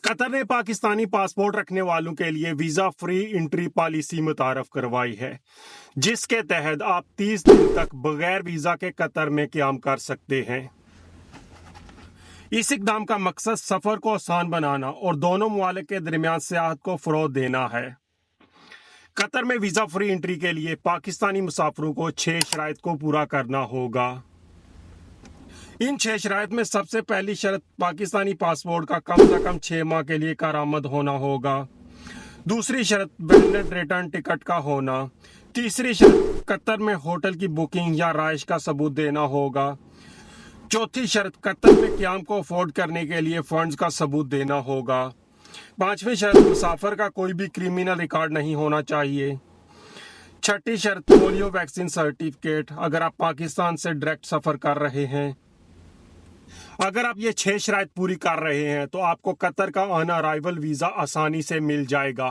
Qatar ने Pakistani passport रखने वालों के लिए वीजा फ्री एंट्री पॉलिसी मुतारफ करवाई है, जिसके तहत आप 30 दिन तक बगैर वीजा के कतर में क़याम कर सकते हैं। इस इक़दाम का मकसद सफ़र को आसान बनाना और दोनों मुमालिक के दरमियान सियाहत को फ़रोग़ देना है। कतर में वीज़ा फ्री एंट्री के लिए पाकिस्तानी मुसाफिरों को 6 शराइत को पूरा करना होगा। इन 6 शराइत में सबसे पहली शर्त पाकिस्तानी पासपोर्ट का कम से कम 6 माह के लिए कारामद होना होगा। दूसरी शर्त वैलिड रिटर्न टिकट का होना। तीसरी शर्त कतर में होटल की बुकिंग या राइश का सबूत देना होगा। चौथी शर्त कतर में क़याम को अफोर्ड करने के लिए फंड्स का सबूत देना होगा। पांचवी शर्त मुसाफिर का कोई भी क्रिमिनल रिकॉर्ड नहीं होना चाहिए। छठी शर्त पोलियो वैक्सीन सर्टिफिकेट अगर आप पाकिस्तान से डायरेक्ट सफ़र कर रहे हैं। अगर आप ये 6 शराइत पूरी कर रहे हैं तो आपको कतर का ऑन अराइवल वीज़ा आसानी से मिल जाएगा।